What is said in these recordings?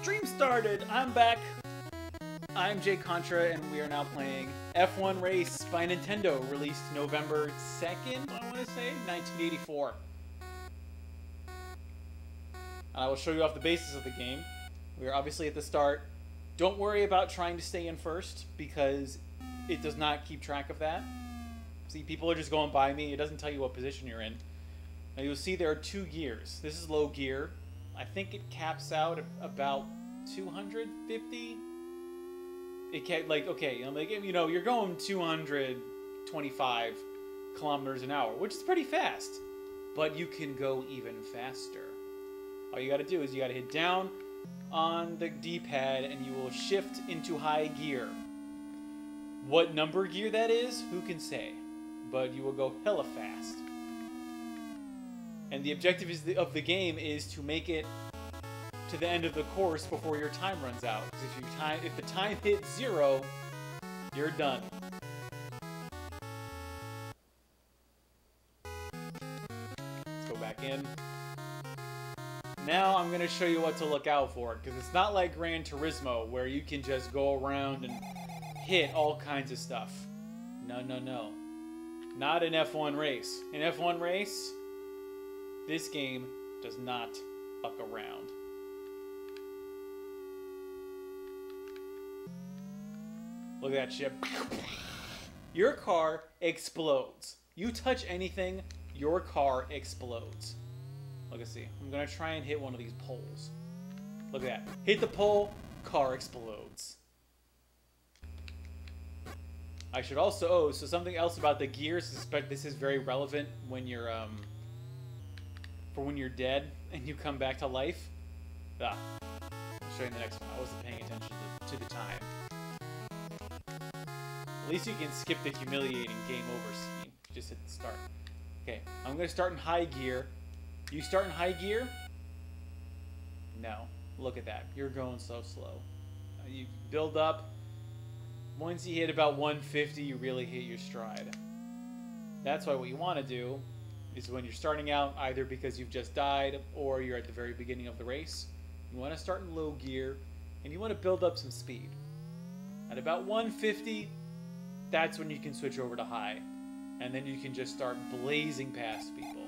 Stream started! I'm back! I'm jcontra, and we are now playing F-1 Race by Nintendo, released November 2nd, I want to say, 1984. I will show you off the basis of the game. We are obviously at the start. Don't worry about trying to stay in first, because it does not keep track of that. See, people are just going by me. It doesn't tell you what position you're in. Now you'll see there are 2 gears. This is low gear. I think it caps out at about 250. It can't, like, okay, you know, you're going 225 kilometers an hour, which is pretty fast. But you can go even faster. All you gotta do is you gotta hit down on the D-pad and you will shift into high gear. What number gear that is, who can say? But you will go hella fast. And the objective of the game is to make it to the end of the course before your time runs out. Because if the time hits 0, you're done. Let's go back in. Now I'm going to show you what to look out for, because it's not like Gran Turismo where you can just go around and hit all kinds of stuff. No, no, no. Not in F1 Race. In F1 Race, this game does not fuck around. Look at that shit. Your car explodes. You touch anything, your car explodes. Look at see. I'm gonna try and hit one of these poles. Look at that. Hit the pole, car explodes. I should also, so something else about the gears, suspect this is very relevant when you're, for when you're dead and you come back to life. I'll show you in the next one. I wasn't paying attention to the time. At least you can skip the humiliating game over scene. Just hit the start. Okay, I'm going to start in high gear. You start in high gear? No. Look at that. You're going so slow. You build up. Once you hit about 150, you really hit your stride. That's why what you want to do is when you're starting out, either because you've just died or you're at the very beginning of the race, you want to start in low gear and you want to build up some speed. At about 150, that's when you can switch over to high. And then you can just start blazing past people.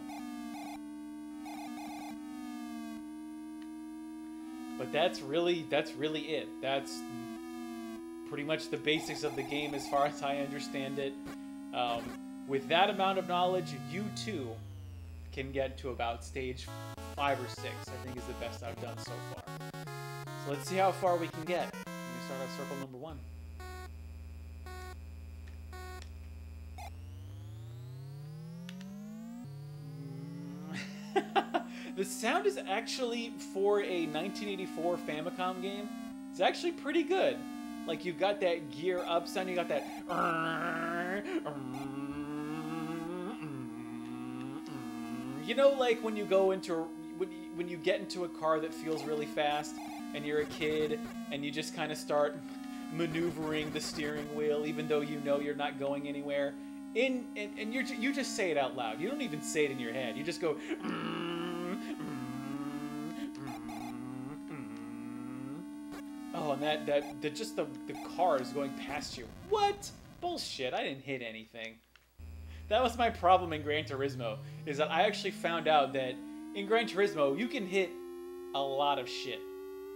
But that's really it. That's pretty much the basics of the game as far as I understand it. With that amount of knowledge, you too can get to about stage 5 or 6, I think is the best I've done so far. So let's see how far we can get. I'm going to start at circle number 1. The sound is actually, for a 1984 Famicom game, it's actually pretty good. Like, you've got that gear up sound, you got that... You know, like when you go into... When you get into a car that feels really fast, and you're a kid, and you just kind of start maneuvering the steering wheel, even though you know you're not going anywhere. And you just say it out loud. You don't even say it in your head. You just go... Oh, and just the car is going past you. What? Bullshit, I didn't hit anything. That was my problem in Gran Turismo, is that I actually found out that in Gran Turismo, you can hit a lot of shit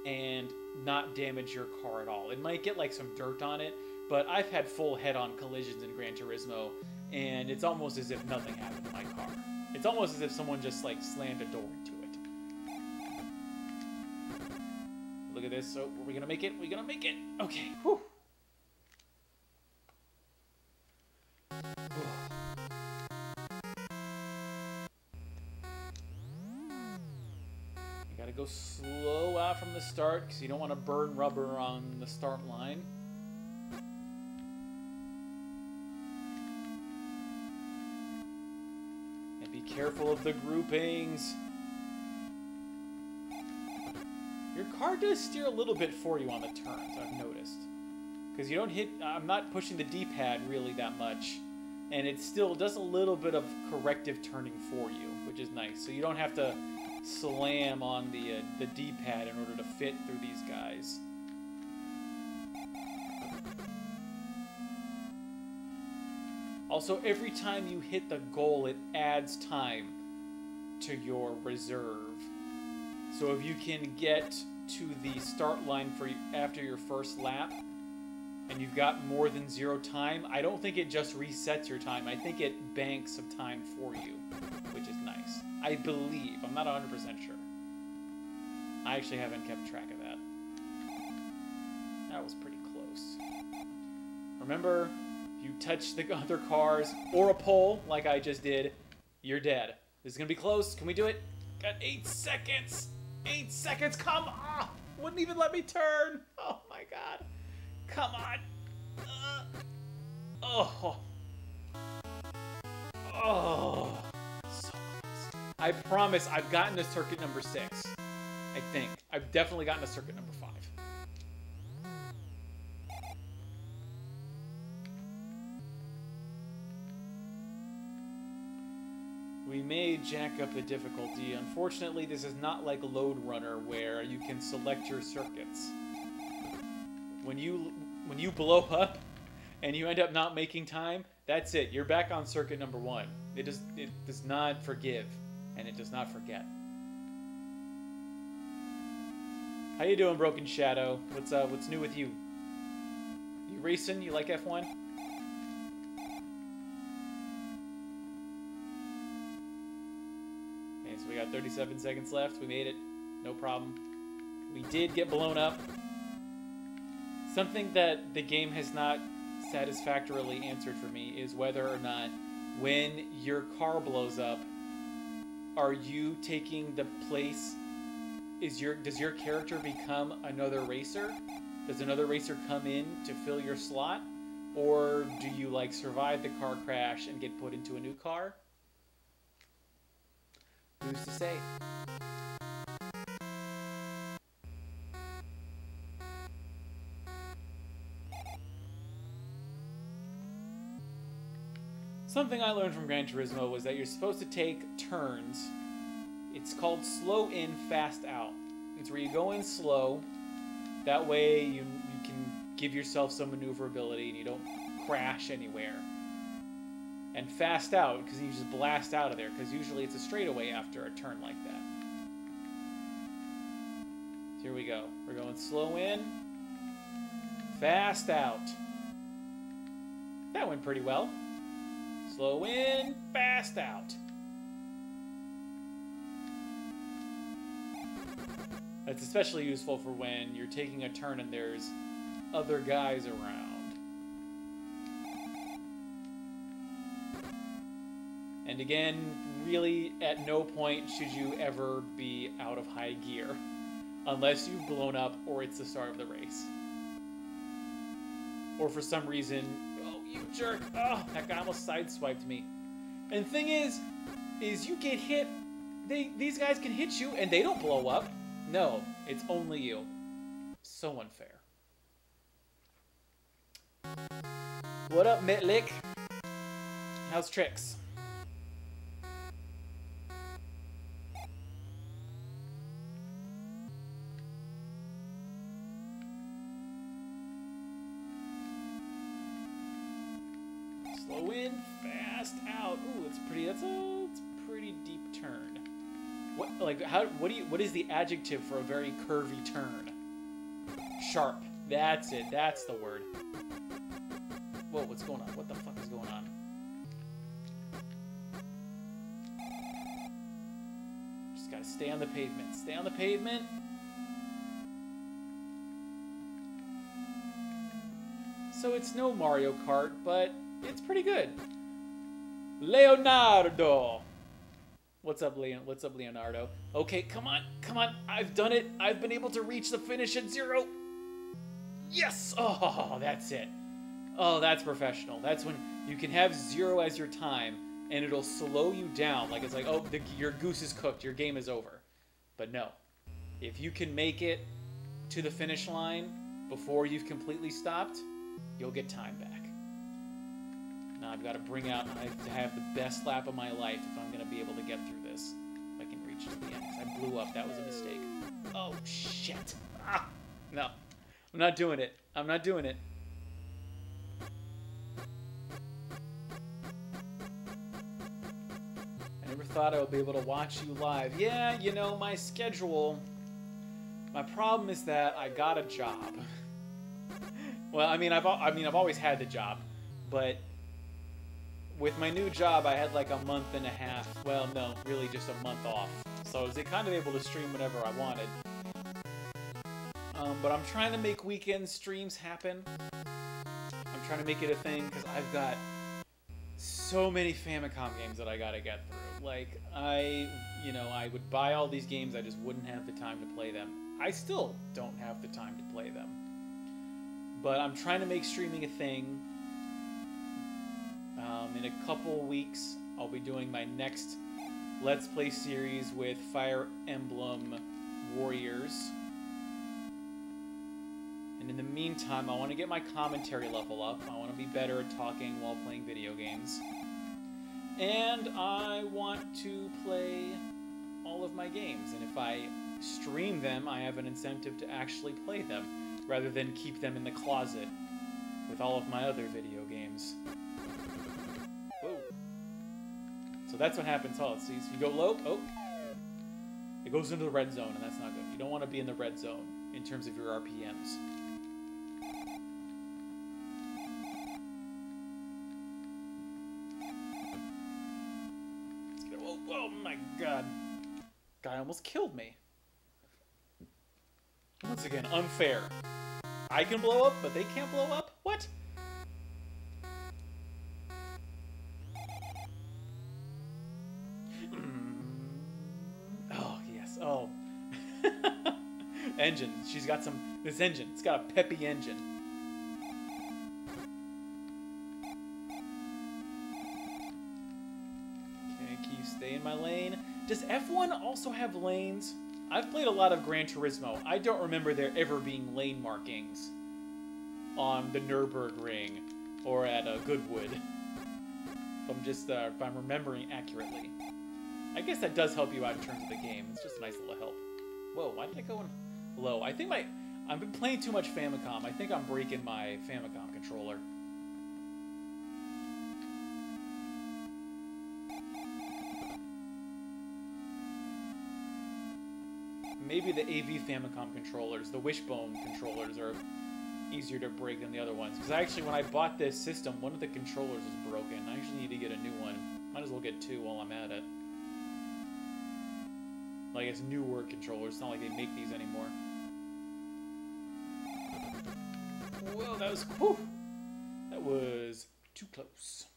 and not damage your car at all. It might get like some dirt on it, but I've had full head-on collisions in Gran Turismo, and it's almost as if nothing happened to my car. It's almost as if someone just like slammed a door into it. Look at this. So, are we gonna make it? We're gonna make it. Okay. Whew. You gotta go slow out from the start because you don't want to burn rubber on the start line. And be careful of the groupings. Your car does steer a little bit for you on the turns, I've noticed. Because you don't hit... I'm not pushing the D-pad really that much. And it still does a little bit of corrective turning for you, which is nice. So you don't have to slam on the D-pad in order to fit through these guys. Also, every time you hit the goal, it adds time to your reserve. So if you can get to the start line for after your first lap, and you've got more than 0 time, I don't think it just resets your time. I think it banks some time for you, which is nice. I believe. I'm not 100% sure. I actually haven't kept track of that. That was pretty close. Remember, if you touch the other cars or a pole, like I just did, you're dead. This is going to be close. Can we do it? Got 8 seconds. 8 seconds. Come on. Wouldn't even let me turn. Oh, my God. Come on. Oh. Oh. So close. I promise I've gotten to circuit number 6. I think. I've definitely gotten to circuit number 5. We may jack up the difficulty. Unfortunately, this is not like Load Runner where you can select your circuits. When you blow up and you end up not making time, that's it. You're back on circuit number 1. It does not forgive, and it does not forget. How you doing, Broken Shadow? What's new with you? You racing? You like F-1? Okay, so we got 37 seconds left. We made it. No problem. We did get blown up. Something that the game has not satisfactorily answered for me is whether or not when your car blows up, are you taking the place? Does your character become another racer? Does another racer come in to fill your slot? Or do you like survive the car crash and get put into a new car? Who's to say? Something I learned from Gran Turismo was that you're supposed to take turns. It's called slow in, fast out. It's where you go in slow. That way you can give yourself some maneuverability and you don't crash anywhere. And fast out, because you just blast out of there, because usually it's a straightaway after a turn like that. So here we go. We're going slow in, fast out. That went pretty well. Slow in, fast out. That's especially useful for when you're taking a turn and there's other guys around. And again, really at no point should you ever be out of high gear unless you've blown up or it's the start of the race. Or for some reason, oh, you jerk, oh, that guy almost sideswiped me. And the thing is you get hit, these guys can hit you and they don't blow up. No, it's only you. So unfair. What up, Mitlick? How's tricks? Slow in, fast out. Ooh, it's pretty. It's a pretty deep turn. What is the adjective for a very curvy turn? Sharp. That's it. That's the word. Whoa, what's going on? What the fuck is going on? Just gotta stay on the pavement. Stay on the pavement. So it's no Mario Kart, but it's pretty good. Leonardo. What's up, What's up, Leonardo? Okay, come on, come on. I've done it. I've been able to reach the finish at 0. Yes! Oh, that's it. Oh, that's professional. That's when you can have 0 as your time, and it'll slow you down. Like, it's like, oh, your goose is cooked. Your game is over. But no. If you can make it to the finish line before you've completely stopped, you'll get time back. Now I've got to bring out, I have to have the best lap of my life if I'm going to be able to get through this. If I can reach to the end. I blew up. That was a mistake. Oh, shit. Ah, no. I'm not doing it. I'm not doing it. I never thought I would be able to watch you live. Yeah, you know, my schedule... My problem is that I got a job. Well, I mean, I've always had the job, but with my new job, I had like a month and a half. Well, no, really just a month off. So I was kind of able to stream whenever I wanted. But I'm trying to make weekend streams happen. I'm trying to make it a thing because I've got so many Famicom games that I gotta get through. Like, I would buy all these games, I just wouldn't have the time to play them. I still don't have the time to play them. But I'm trying to make streaming a thing. In a couple weeks, I'll be doing my next Let's Play series with Fire Emblem Warriors. And in the meantime, I want to get my commentary level up. I want to be better at talking while playing video games. And I want to play all of my games. And if I stream them, I have an incentive to actually play them, rather than keep them in the closet with all of my other video games. Whoa. So that's what happens. Oh, see, so you go low, oh, it goes into the red zone, and that's not good. You don't want to be in the red zone in terms of your RPMs. Let's get, oh, oh my god. Guy almost killed me. Once again, unfair. I can blow up, but they can't blow up? What? Oh, yes. Oh. Engine. She's got this engine. It's got a peppy engine. Okay, can you stay in my lane? Does F1 also have lanes? I've played a lot of Gran Turismo. I don't remember there ever being lane markings on the Nürburgring or at Goodwood. If I'm remembering accurately. I guess that does help you out in terms of the game. It's just a nice little help. Whoa, why did I go in low? I've been playing too much Famicom. I think I'm breaking my Famicom controller. Maybe the AV Famicom controllers, the Wishbone controllers, are easier to break than the other ones. Because actually, when I bought this system, one of the controllers was broken. I actually need to get a new one. Might as well get two while I'm at it. Like, it's newer controllers. It's not like they make these anymore. Whoa, that was... Whew, that was too close.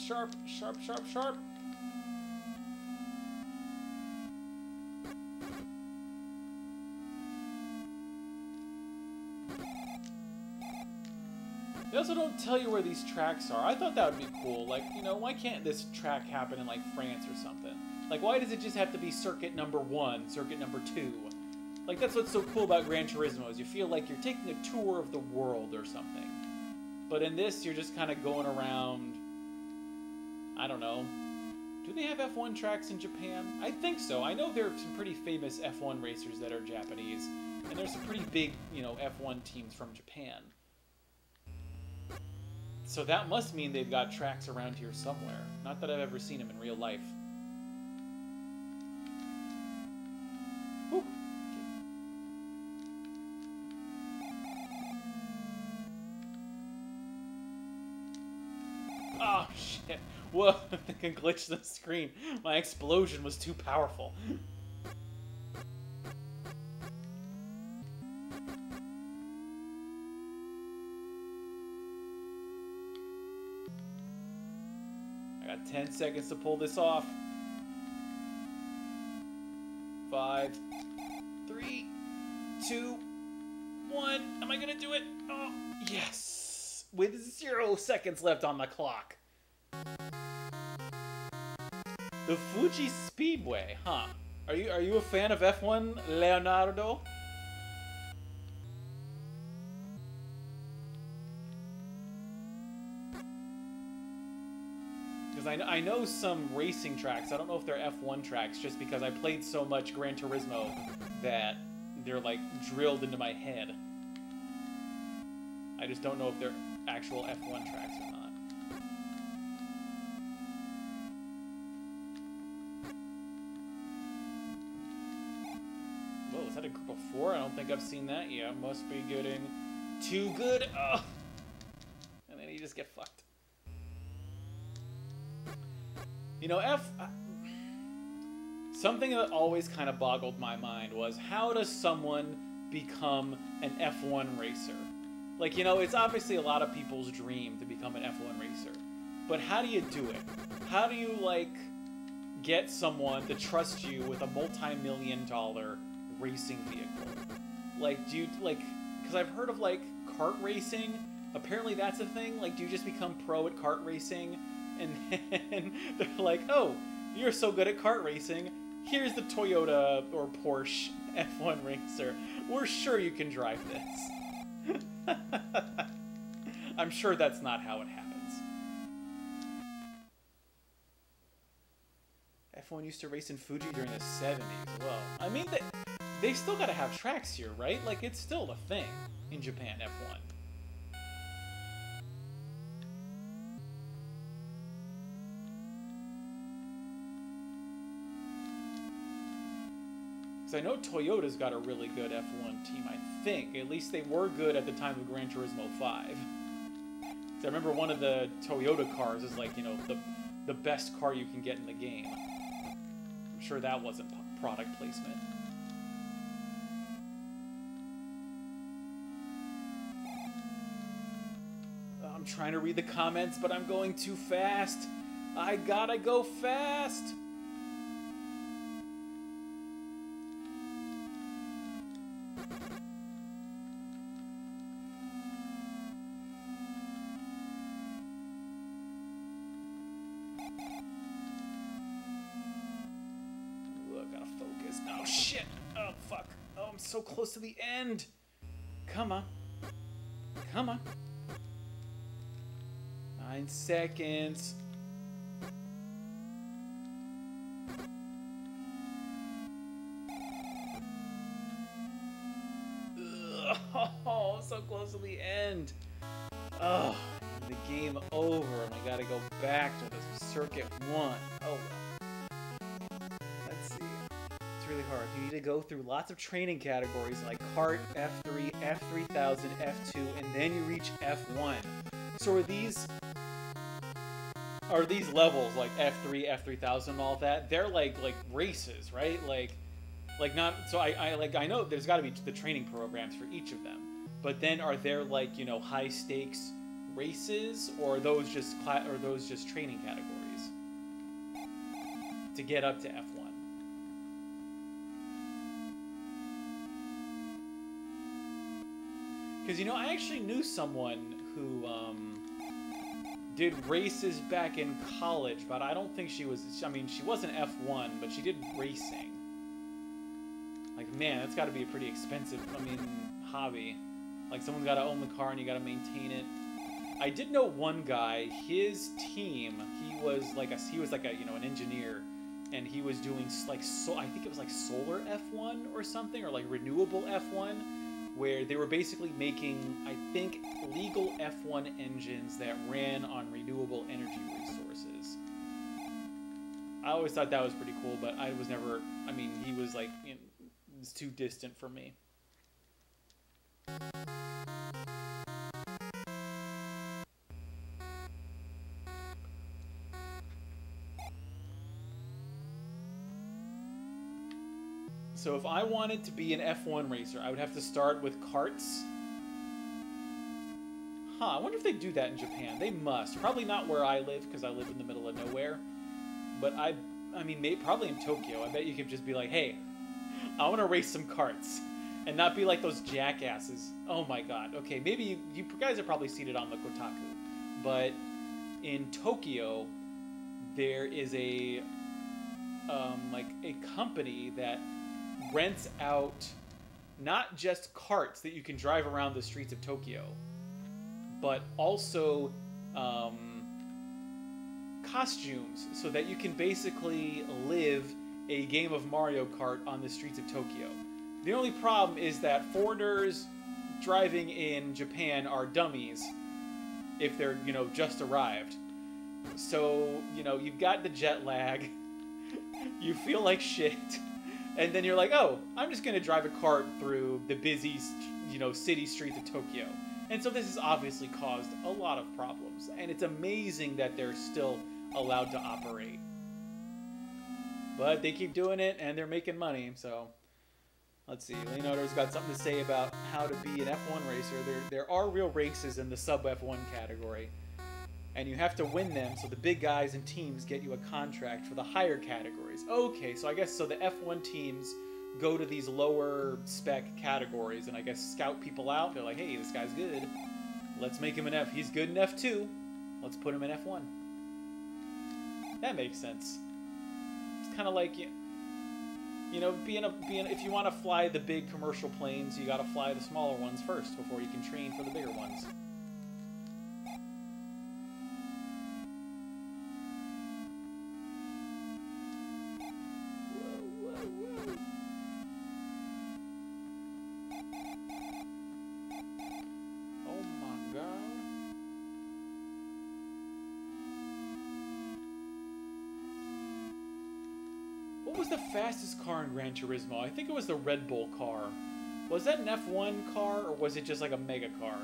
Sharp, sharp, sharp, sharp. They also don't tell you where these tracks are. I thought that would be cool. Like, you know, why can't this track happen in, like, France or something? Like, why does it just have to be circuit number 1, circuit number 2? Like, that's what's so cool about Gran Turismo, is you feel like you're taking a tour of the world or something. But in this, you're just kind of going around... I don't know. Do they have F1 tracks in Japan? I think so. I know there are some pretty famous F1 racers that are Japanese. And there's some pretty big, you know, F1 teams from Japan. So that must mean they've got tracks around here somewhere. Not that I've ever seen them in real life. Whew. Oh, shit. Whoa, I think I glitched the screen. My explosion was too powerful. I got 10 seconds to pull this off. 5, 3, 2, 1. Am I gonna do it? Oh, yes! With 0 seconds left on the clock. The Fuji Speedway, huh? Are you a fan of F1, Leonardo? Because I know some racing tracks. I don't know if they're F1 tracks, just because I played so much Gran Turismo that they're like drilled into my head. I just don't know if they're actual F1 tracks or not. Whoa, is that a group of 4? I don't think I've seen that yet. Must be getting too good. Ugh. And then you just get fucked. You know, something that always kind of boggled my mind was, how does someone become an F1 racer? Like, you know, it's obviously a lot of people's dream to become an F1 racer. But how do you do it? How do you, like, get someone to trust you with a multi-million-dollar racing vehicle? Like, do you, like, because I've heard of, like, kart racing. Apparently that's a thing. Like, do you just become pro at kart racing? And then they're like, oh, you're so good at kart racing. Here's the Toyota or Porsche F1 racer. We're sure you can drive this. I'm sure that's not how it happens. F1 used to race in Fuji during the 70s. Well, I mean, they still gotta have tracks here, right? Like, it's still a thing in Japan, F1. Because I know Toyota's got a really good F1 team, I think. At least they were good at the time of Gran Turismo 5. So I remember one of the Toyota cars is like, you know, the best car you can get in the game. I'm sure that wasn't product placement. I'm trying to read the comments, but I'm going too fast. I gotta go fast. So close to the end. Come on. Come on. 9 seconds. Ugh. Oh, so close to the end. Oh, the game over, and I gotta go back to the circuit 1. Oh well. Really hard. You need to go through lots of training categories like kart, F3, F3000, F2, and then you reach F1. So are these levels like F3, F3000, and all that? They're like races, right? Like not. So I know there's got to be the training programs for each of them. But then are there like, you know, high stakes races, or are those just training categories to get up to F1? Because, you know, I actually knew someone who did races back in college, but I don't think she was, I mean, she wasn't F1, but she did racing. Like, man, that's got to be a pretty expensive, I mean, hobby. Like, someone's got to own the car and you got to maintain it. I did know one guy, his team, he was like a, you know, an engineer, and he was doing, like, I think it was like solar F1 or something, or like renewable F1, where they were basically making, I think, legal F1 engines that ran on renewable energy resources. I always thought that was pretty cool, but I was never, I mean, he was like, you know, it's too distant for me. So if I wanted to be an F1 racer, I would have to start with karts. Huh, I wonder if they do that in Japan. They must. Probably not where I live, because I live in the middle of nowhere. But I mean, probably in Tokyo. I bet you could just be like, hey, I want to race some karts. And not be like those jackasses. Oh my god. Okay, maybe you guys have probably seen it on the Kotaku. But in Tokyo, there is a like a company that rents out not just carts that you can drive around the streets of Tokyo, but also costumes, so that you can basically live a game of Mario Kart on the streets of Tokyo. The only problem is that foreigners driving in Japan are dummies if they're, you know, just arrived. So, you know, you've got the jet lag, you feel like shit, and then you're like, oh, I'm just gonna drive a cart through the busy, you know, city streets of Tokyo. And so this has obviously caused a lot of problems, and it's amazing that they're still allowed to operate. But they keep doing it, and they're making money, so... Let's see, Leonardo's got something to say about how to be an F1 racer. There are real races in the sub F1 category, and you have to win them, so the big guys and teams get you a contract for the higher categories. Okay, so I guess so the F1 teams go to these lower spec categories and I guess scout people out. They're like, hey, this guy's good. Let's make him an F. He's good in F2. Let's put him in F1. That makes sense. It's kind of like, you know, if you want to fly the big commercial planes, you got to fly the smaller ones first before you can train for the bigger ones. What was the fastest car in Gran Turismo? I think it was the Red Bull car. Was that an F1 car, or was it just like a mega car?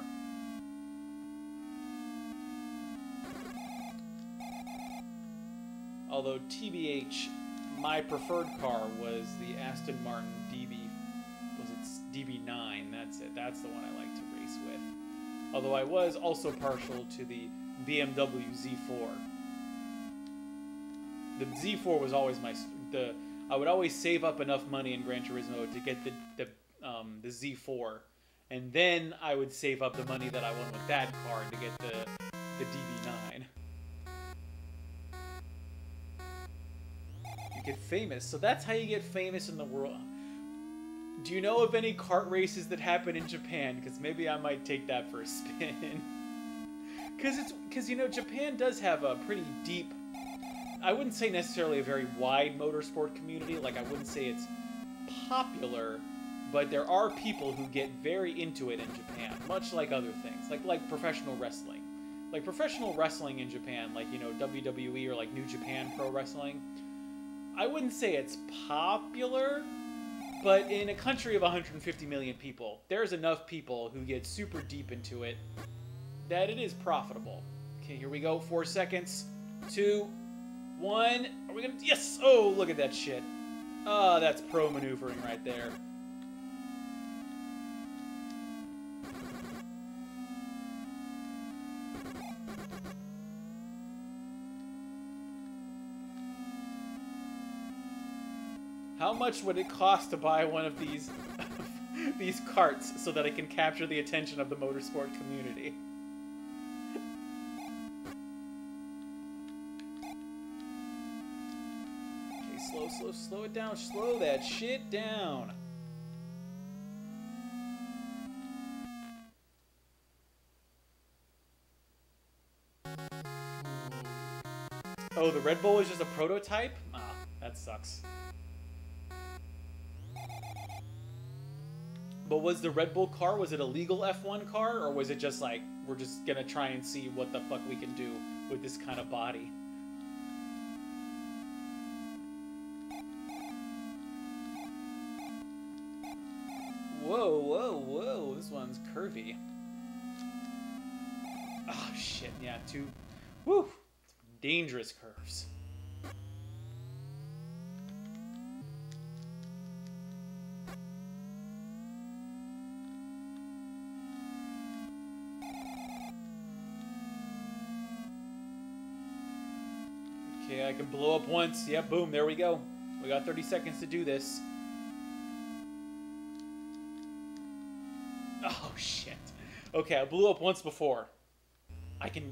Although, TBH, my preferred car was the Aston Martin DB9, that's it. That's the one I like to race with. Although I was also partial to the BMW Z4. The Z4 was always I would always save up enough money in Gran Turismo to get the Z4, and then I would save up the money that I won with that car to get the DB9. You get famous, so that's how you get famous in the world. Do you know of any kart races that happen in Japan? Because maybe I might take that for a spin. Because you know, Japan does have a pretty deep, I wouldn't say necessarily a very wide motorsport community. Like, I wouldn't say it's popular, but there are people who get very into it in Japan, much like other things, like professional wrestling. Like, professional wrestling in Japan, like, you know, WWE or like New Japan Pro Wrestling, I wouldn't say it's popular, but in a country of 150 million people, there's enough people who get super deep into it that it is profitable. Okay, here we go. 4 seconds. 2, 1. Are we gonna... Yes! Oh, look at that shit. Oh, that's pro maneuvering right there. How much would it cost to buy one of these these carts so that I can capture the attention of the motorsport community? Slow it down. Slow that shit down. Oh, the Red Bull is just a prototype? Ah, that sucks. But was the Red Bull car, was it a legal F1 car? Or was it just like, we're just gonna try and see what the fuck we can do with this kind of body? Whoa, whoa, whoa, this one's curvy. Oh, shit, yeah, woo, dangerous curves. Okay, I can blow up once. Yeah, boom, there we go. We got 30 seconds to do this. Oh, shit. Okay, I blew up once before. I believe.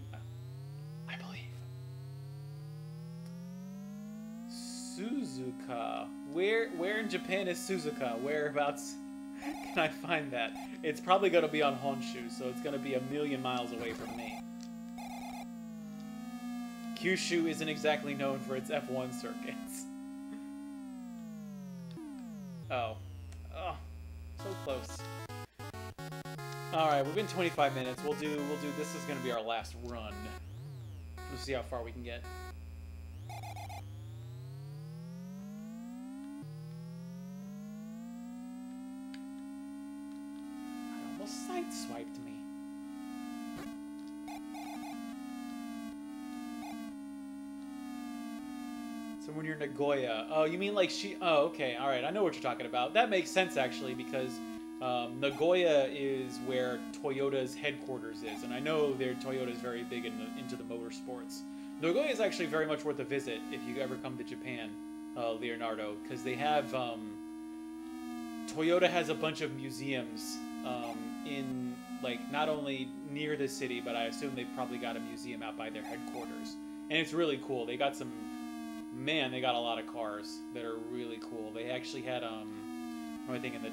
Suzuka. Where in Japan is Suzuka? Whereabouts can I find that? It's probably going to be on Honshu, so it's going to be a million miles away from me. Kyushu isn't exactly known for its F-1 circuits. Oh. Oh. So close. Alright, we've been 25 minutes. We'll do this is gonna be our last run. We'll see how far we can get. I almost sideswiped me. So when you're Nagoya, oh, you mean like oh, okay, all right, I know what you're talking about. That makes sense actually because Nagoya is where Toyota's headquarters is, and I know Toyota is very big into the motorsports. Nagoya is actually very much worth a visit if you ever come to Japan, Leonardo, because they have Toyota has a bunch of museums in like not only near the city, but I assume they've probably got a museum out by their headquarters, and it's really cool. They got some. Man, they got a lot of cars that are really cool. They actually had, what am I thinking, the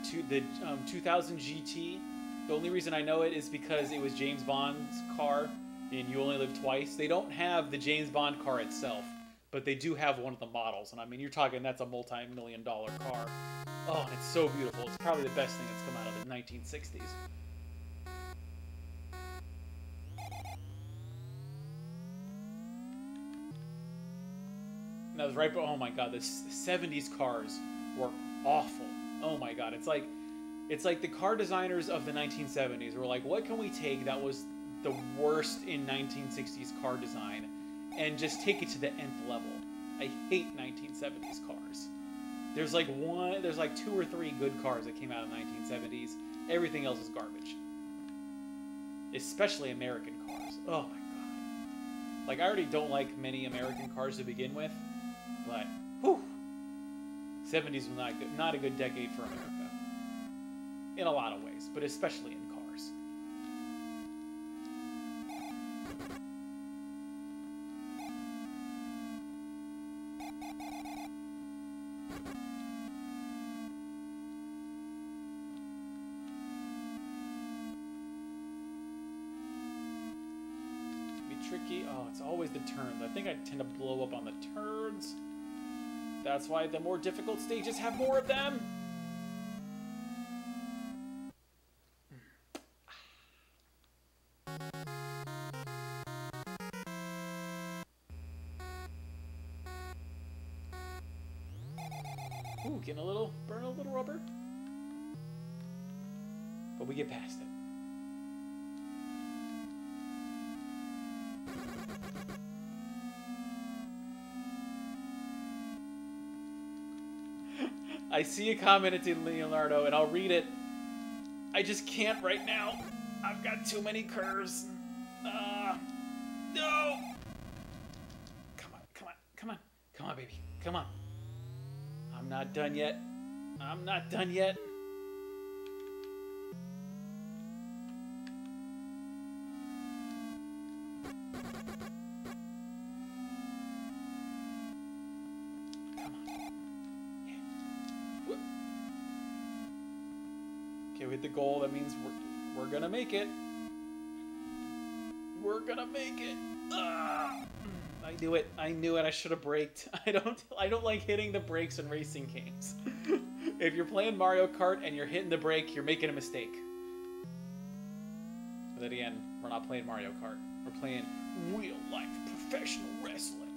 2000 GT. The only reason I know it is because it was James Bond's car in You Only Live Twice. They don't have the James Bond car itself, but they do have one of the models. And I mean, you're talking, that's a multi-million-dollar car. Oh, and it's so beautiful. It's probably the best thing that's come out of the 1960s. That was right, but oh my god, the 70s cars were awful. Oh my god, it's like the car designers of the 1970s were like, what can we take that was the worst in 1960s car design and just take it to the nth level? I hate 1970s cars. There's like two or three good cars that came out in the 1970s. Everything else is garbage. Especially American cars. Oh my god. Like, I already don't like many American cars to begin with. But, whew, 70s was not a good decade for America. In a lot of ways, but especially in cars. Be tricky. Oh, it's always the turns. I think I tend to blow up on the turns. That's why the more difficult stages have more of them. Ooh, getting burn a little rubber. But we get past it. I see a comment in Leonardo, and I'll read it. I just can't right now. I've got too many curves. No! Come on, come on, come on. Come on, baby. Come on. I'm not done yet. I'm not done yet. Okay, we hit the goal. That means we're gonna make it. We're gonna make it. Ah! I knew it. I knew it. I should have braked. I don't like hitting the brakes in racing games. If you're playing Mario Kart and you're hitting the brake, you're making a mistake. But then again, we're not playing Mario Kart. We're playing real-life professional wrestling.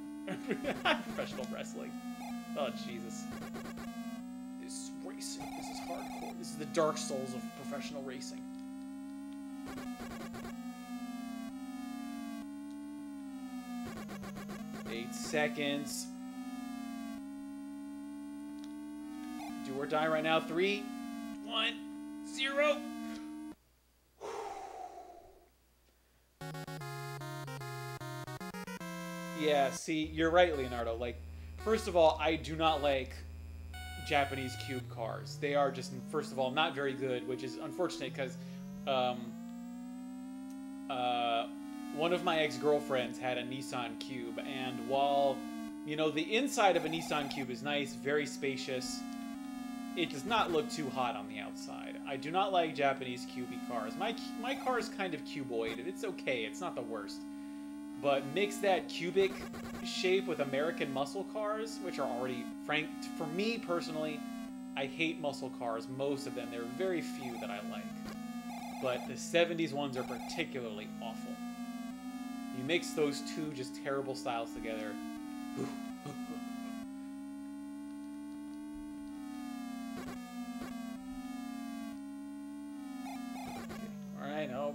Professional wrestling. Oh, Jesus. This is racing. This is hardcore. This is the Dark Souls of professional racing. Eight seconds. Do or die right now. 3, 1, 0. Yeah, see, you're right, Leonardo. Like, first of all, I do not like Japanese cube cars. They are just, first of all, not very good, which is unfortunate because one of my ex-girlfriends had a Nissan Cube, and while You know, the inside of a Nissan Cube is nice, very spacious. It does not look too hot on the outside. I do not like Japanese cubey cars. My car is kind of cuboid. It's okay. It's not the worst. But mix that cubic shape with American muscle cars, which are already, for me personally, I hate muscle cars, most of them. There are very few that I like. But the 70s ones are particularly awful. You mix those two just terrible styles together.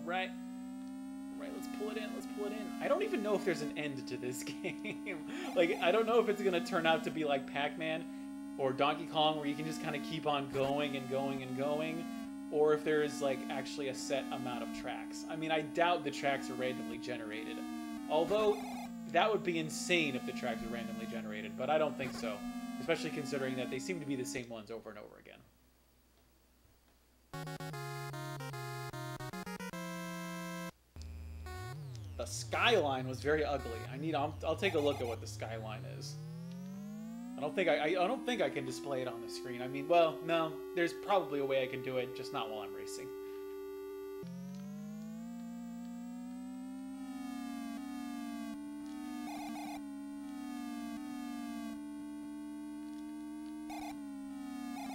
Alright. Let's pull it in. I don't even know if there's an end to this game. Like, I don't know if it's going to turn out to be like Pac-Man or Donkey Kong, where you can just kind of keep on going and going and going, or if there is, like, actually a set amount of tracks. I mean, I doubt the tracks are randomly generated. Although, that would be insane if the tracks are randomly generated, but I don't think so. Especially considering that they seem to be the same ones over and over again. The skyline was very ugly. I'll take a look at what the skyline is. I don't think I can display it on the screen. I mean, well, no, there's probably a way I can do it, just not while I'm racing.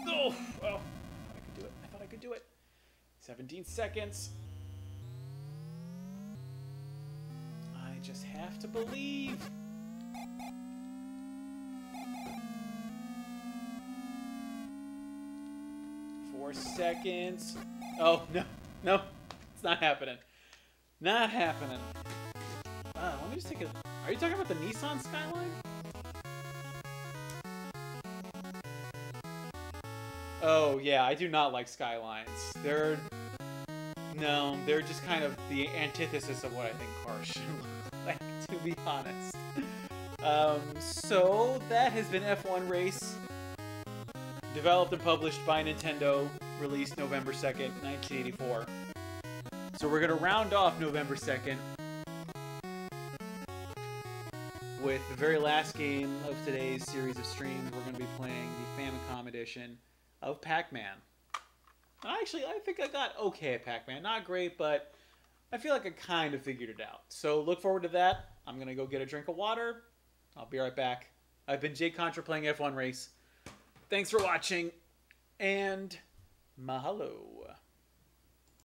Oh, well, I thought I could do it. 17 seconds. I just have to believe. Seconds. Oh, no, it's not happening. Not happening. Let me just take a... Are you talking about the Nissan Skyline? Oh, yeah, I do not like Skylines. They're just kind of the antithesis of what I think cars should look like, to be honest. So, that has been F1 Race. Developed and published by Nintendo, released November 2nd, 1984. So we're going to round off November 2nd with the very last game of today's series of streams. We're going to be playing the Famicom edition of Pac-Man. Actually, I think I got okay at Pac-Man. Not great, but I feel like I kind of figured it out. So look forward to that. I'm going to go get a drink of water. I'll be right back. I've been jcontra playing F1 Race. Thanks for watching, and mahalo.